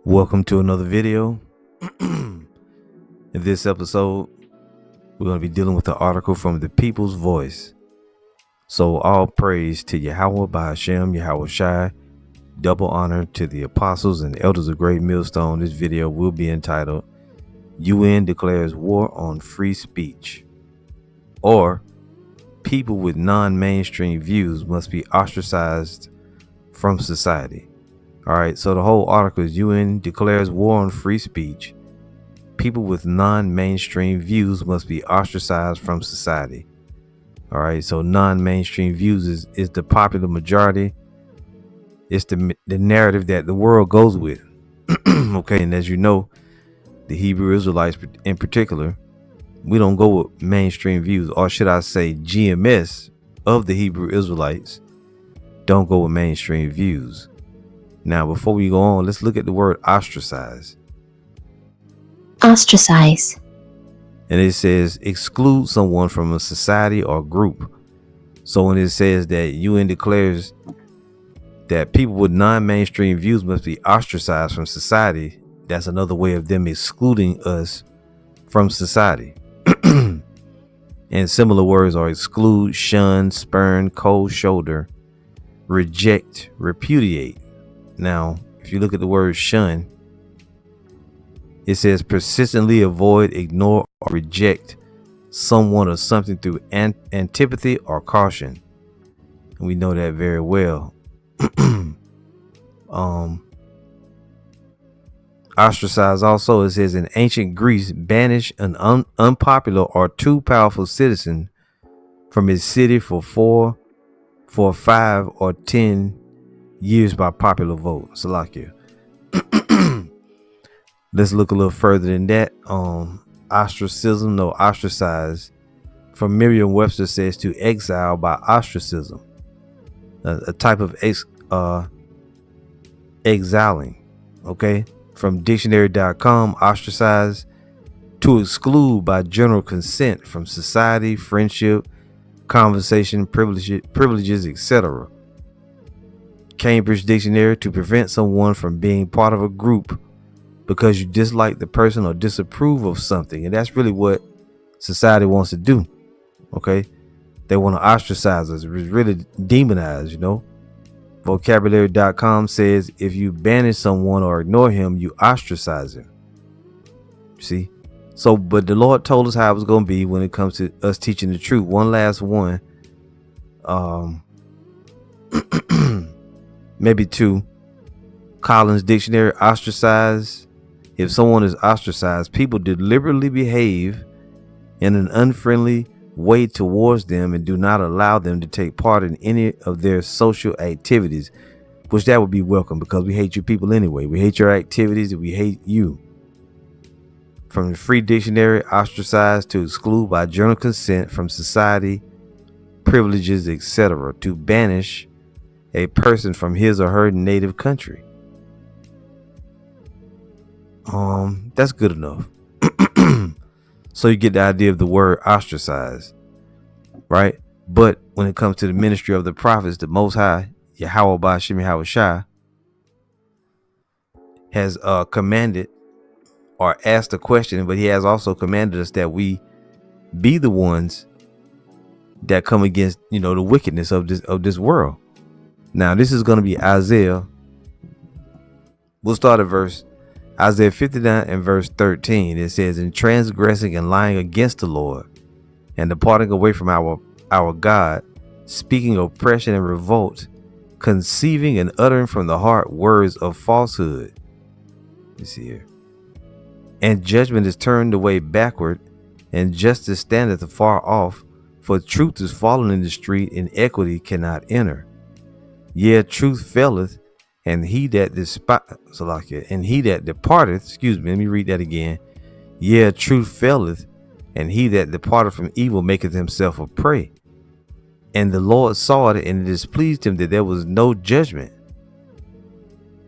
Welcome to another video. In this episode, we're going to be dealing with the article from the People's Voice. So all praise to Yahweh by Hashem, Yahweh Shai. Double honor to the apostles and elders of Great Millstone. This video will be entitled, UN Declares War on Free Speech. Or, people with non-mainstream views must be ostracized from society. All right, so the whole article is UN declares war on free speech. People with non-mainstream views must be ostracized from society. All right, so non-mainstream views is the popular majority. It's the narrative that the world goes with. Okay, and as you know, the Hebrew Israelites in particular, we don't go with mainstream views, or should I say GMS of the Hebrew Israelites don't go with mainstream views. Now, before we go on, let's look at the word ostracize. Ostracize. And it says exclude someone from a society or group. So when it says that UN declares that people with non-mainstream views must be ostracized from society, that's another way of them excluding us from society. And similar words are exclude, shun, spurn, cold shoulder, reject, repudiate. Now, if you look at the word shun, it says persistently avoid, ignore, or reject someone or something through antipathy or caution. And we know that very well. Ostracize also, it says in ancient Greece, banish an unpopular or too powerful citizen from his city for 5 or 10 years by popular vote. Salakia. Let's look a little further than that. Ostracize from Merriam-Webster says to exile by ostracism, a type of exiling. Okay, from dictionary.com, ostracize, to exclude by general consent from society, friendship, conversation, privileges, etc. Cambridge Dictionary, to prevent someone from being part of a group because you dislike the person or disapprove of something. And that's really what society wants to do. Okay, they want to ostracize us, really demonize, you know. Vocabulary.com says if you banish someone or ignore him, you ostracize him. See? So, but the Lord told us how it was going to be when it comes to us teaching the truth. One last one. Maybe two. Collins Dictionary, ostracize. If someone is ostracized, people deliberately behave in an unfriendly way towards them and do not allow them to take part in any of their social activities, which that would be welcome because we hate you people anyway. We hate your activities and we hate you. From the Free Dictionary, ostracize, to exclude by general consent from society, privileges, etc., to banish a person from his or her native country. That's good enough. So you get the idea of the word ostracize, right? But when it comes to the ministry of the prophets, the Most High, Yahweh Ba'ashem Yahweh Shai, has commanded or asked a question, but he has also commanded us that we be the ones that come against, you know, the wickedness of this world. Now, this is going to be Isaiah. We'll start at Isaiah 59 and verse 13. It says, in transgressing and lying against the Lord and departing away from our God, speaking oppression and revolt, conceiving and uttering from the heart words of falsehood. You see here. And judgment is turned away backward, and justice standeth afar off, for truth is fallen in the street, and equity cannot enter. Yea, truth faileth, and he that departeth, let me read that again. Yea, truth faileth, and he that departeth from evil maketh himself a prey. And the Lord saw it, and it displeased him that there was no judgment.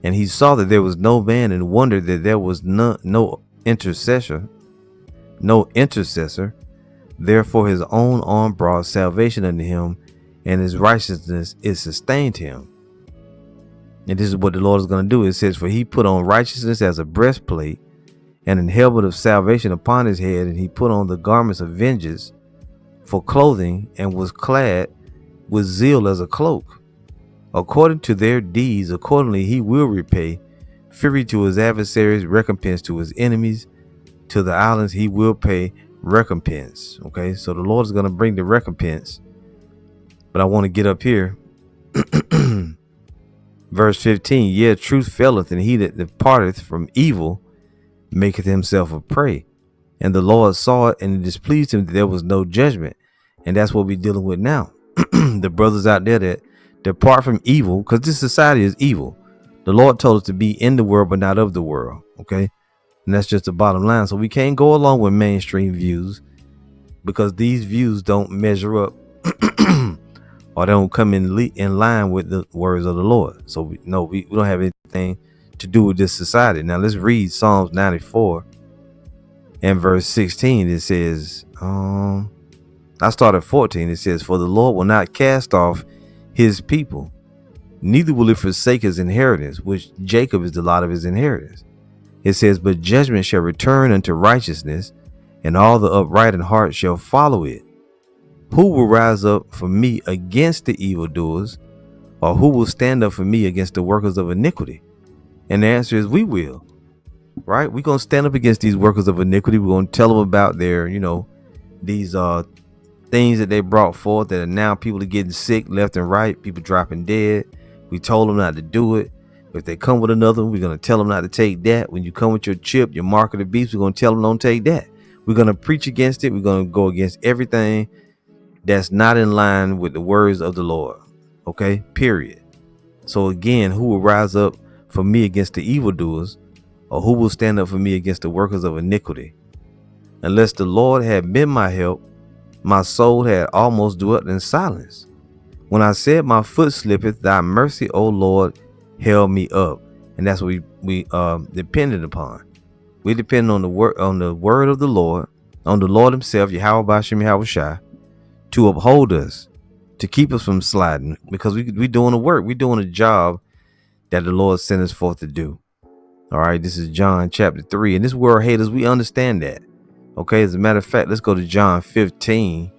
And he saw that there was no man, and wondered that there was no intercessor. Therefore his own arm brought salvation unto him, and his righteousness is sustained him. And this is what the Lord is going to do. It says, for he put on righteousness as a breastplate and an helmet of salvation upon his head. And he put on the garments of vengeance for clothing and was clad with zeal as a cloak. According to their deeds, accordingly he will repay fury to his adversaries, recompense to his enemies. To the islands he will pay recompense. Okay, so the Lord is going to bring the recompense. But I want to get up here. Verse 15, yeah, truth faileth, and he that departeth from evil maketh himself a prey. And the Lord saw it, and it displeased him that there was no judgment. And that's what we're dealing with now. The brothers out there that depart from evil, because this society is evil. The Lord told us to be in the world, but not of the world. Okay, and that's just the bottom line. So we can't go along with mainstream views because these views don't measure up or they don't come in line with the words of the Lord. So we don't have anything to do with this society. Now let's read Psalms 94 and verse 16. It says, I start at 14. It says, for the Lord will not cast off his people, neither will he forsake his inheritance, which Jacob is the lot of his inheritance. It says, but judgment shall return unto righteousness, and all the upright in heart shall follow it. Who will rise up for me against the evildoers, or who will stand up for me against the workers of iniquity? And the answer is we will, right? We're going to stand up against these workers of iniquity. We're going to tell them about their, these things that they brought forth that are now people are getting sick left and right, people dropping dead. We told them not to do it. If they come with another one, we're going to tell them not to take that. When you come with your chip, your mark of the beast, we're going to tell them don't take that. We're going to preach against it. We're going to go against everything that's not in line with the words of the Lord. Okay, period. So again, who will rise up for me against the evildoers, or who will stand up for me against the workers of iniquity? Unless the Lord had been my help, my soul had almost dwelt in silence. When I said my foot slippeth, thy mercy, O Lord, held me up. And that's what we depended upon. We depend on the word of the Lord, on the Lord himself, Yahweh Bashim Yahweh Shai, to uphold us, to keep us from sliding, because we doing the work. We're doing a job that the Lord sent us forth to do. All right, this is John chapter 3. And this world haters, we understand that. Okay, as a matter of fact, let's go to John 15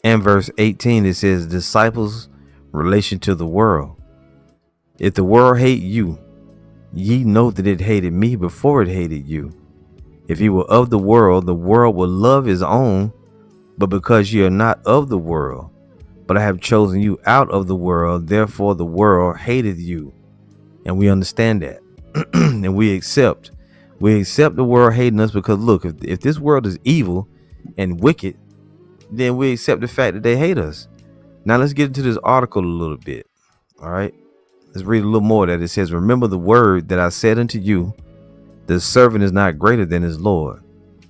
and verse 18. It says, disciples' relation to the world. If the world hate you, ye know that it hated me before it hated you. If you were of the world will love his own. But because ye are not of the world, but I have chosen you out of the world, therefore the world hated you. And we understand that. And we accept the world hating us, because look, if this world is evil and wicked, then we accept the fact that they hate us. Now let's get into this article a little bit. All right, let's read a little more. That it says, remember the word that I said unto you, the servant is not greater than his Lord.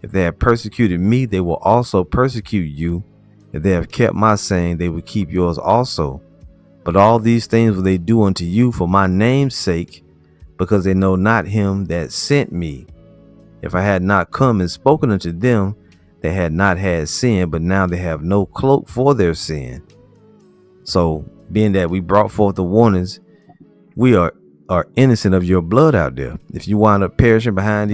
If they have persecuted me, they will also persecute you. If they have kept my saying, they will keep yours also. But all these things will they do unto you for my name's sake, because they know not him that sent me. If I had not come and spoken unto them, they had not had sin, but now they have no cloak for their sin. So, being that we brought forth the warnings, we are innocent of your blood out there. If you wind up perishing behind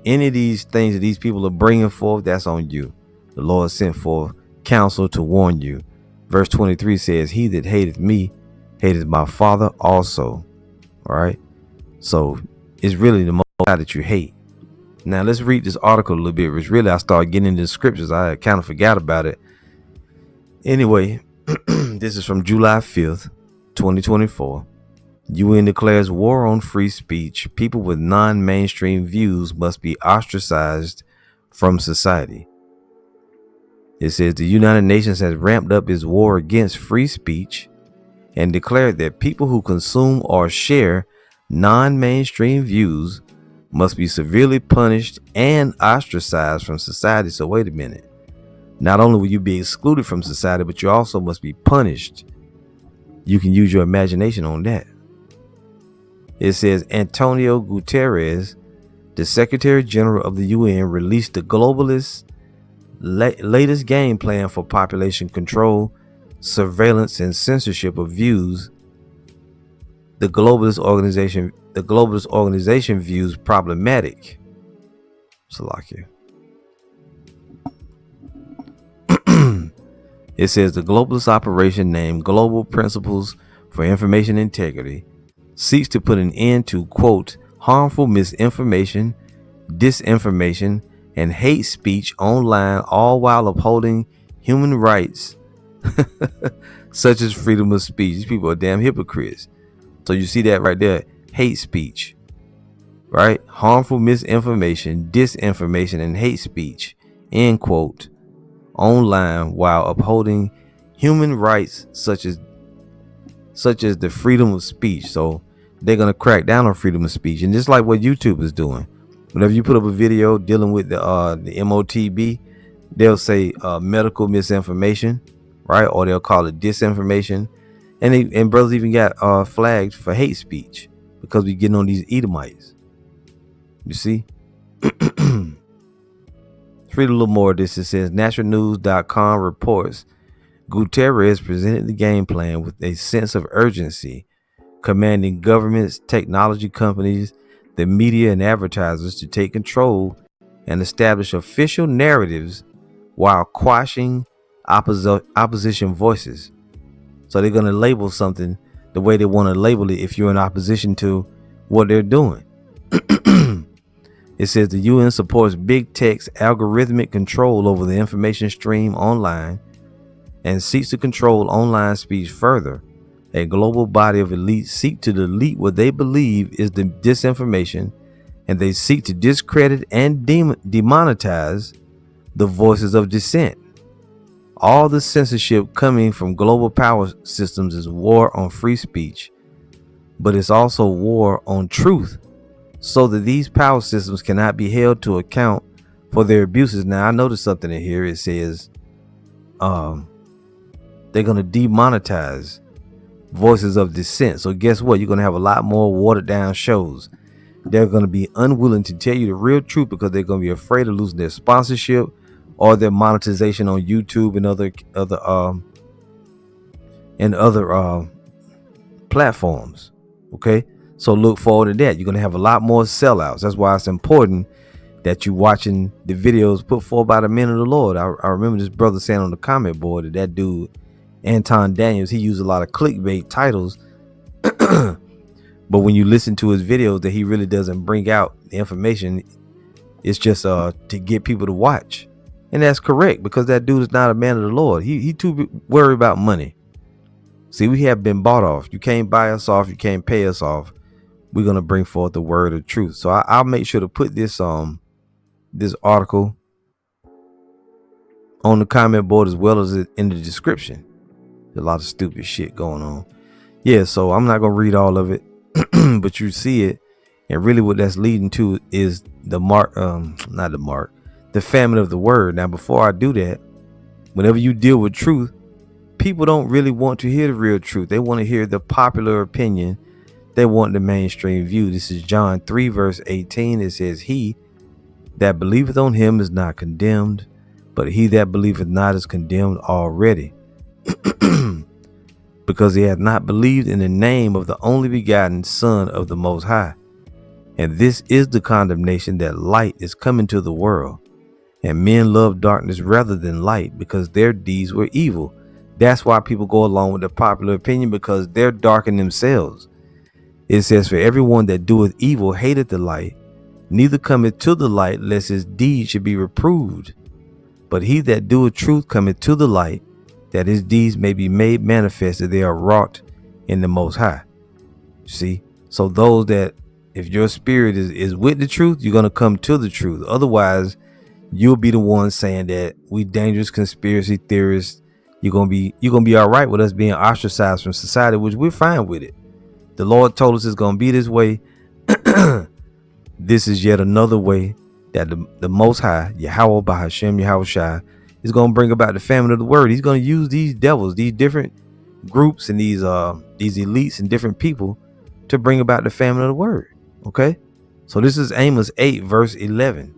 any of these things that these people are bringing forth, that's on you. The Lord sent forth counsel to warn you. Verse 23 says, he that hateth me hateth my Father also. All right. So it's really the Most High that you hate. Now let's read this article a little bit. Which really, I started getting into the scriptures. I kind of forgot about it. Anyway, this is from July 5th, 2024. UN declares war on free speech. People with non-mainstream views must be ostracized from society. It says the United Nations has ramped up its war against free speech and declared that people who consume or share non-mainstream views must be severely punished and ostracized from society. So wait a minute. Not only will you be excluded from society, but you also must be punished. You can use your imagination on that. It says Antonio Guterres, the Secretary General of the UN, released the globalist latest game plan for population control, surveillance, and censorship of views the globalist organization views problematic. Salakia. It says the globalist operation named Global Principles for Information Integrity seeks to put an end to, quote, harmful misinformation, disinformation, and hate speech online, all while upholding human rights such as freedom of speech. These people are damn hypocrites. So you see that right there, hate speech, right? Harmful misinformation, disinformation, and hate speech, end quote, online while upholding human rights such as the freedom of speech. So they're gonna crack down on freedom of speech, and just like what YouTube is doing, whenever you put up a video dealing with the MOTB, they'll say medical misinformation, right? Or they'll call it disinformation, and brothers even got flagged for hate speech because we getting on these Edomites. You see. Read a little more of this. It says naturalnews.com reports Guterres presented the game plan with a sense of urgency, commanding governments, technology companies, the media, and advertisers to take control and establish official narratives while quashing opposition voices. So they're going to label something the way they want to label it if you're in opposition to what they're doing. It says the UN supports big tech's algorithmic control over the information stream online and seeks to control online speech further. A global body of elites seek to delete what they believe is the disinformation, and they seek to discredit and demonetize the voices of dissent. All the censorship coming from global power systems is war on free speech, but it's also war on truth, so that these power systems cannot be held to account for their abuses. Now, I noticed something in here. It says they're going to demonetize voices of dissent. So guess what? You're going to have a lot more watered down shows. They're going to be unwilling to tell you the real truth because they're going to be afraid of losing their sponsorship or their monetization on YouTube and other platforms. Okay. So look forward to that. You're going to have a lot more sellouts. That's why it's important that you're watching the videos put forth by the men of the Lord. I remember this brother saying on the comment board that dude, Anton Daniels, he used a lot of clickbait titles. But when you listen to his videos, that he really doesn't bring out the information. It's just to get people to watch. And that's correct, because that dude is not a man of the Lord. He too worried about money. See, we have been bought off. You can't buy us off. You can't pay us off. We're going to bring forth the word of truth. So I'll make sure to put this article on the comment board as well as in the description. There's a lot of stupid shit going on. Yeah, so I'm not going to read all of it, but you see it. And really what that's leading to is the famine of the word. Now, before I do that, whenever you deal with truth, people don't really want to hear the real truth. They want to hear the popular opinion. They want the mainstream view. This is John 3 verse 18. It says, he that believeth on him is not condemned, but he that believeth not is condemned already, because he hath not believed in the name of the only begotten Son of the Most High. And this is the condemnation, that light is come into the world, and men love darkness rather than light, because their deeds were evil. That's why people go along with the popular opinion, because they're darkened themselves. It says, for everyone that doeth evil hateth the light, neither cometh to the light, lest his deeds should be reproved. But he that doeth truth cometh to the light, that his deeds may be made manifest, that they are wrought in the Most High. See? So those that, if your spirit is with the truth, you're going to come to the truth. Otherwise, you'll be the one saying that we dangerous conspiracy theorists. You're going to be all right with us being ostracized from society, which we're fine with it. The Lord told us it's going to be this way. This is yet another way that the Most High, Yahweh Bahashem, Yahweh Shai, is going to bring about the famine of the word. He's going to use these devils, these different groups, and these elites and different people to bring about the famine of the word. Okay, so this is Amos 8 verse 11.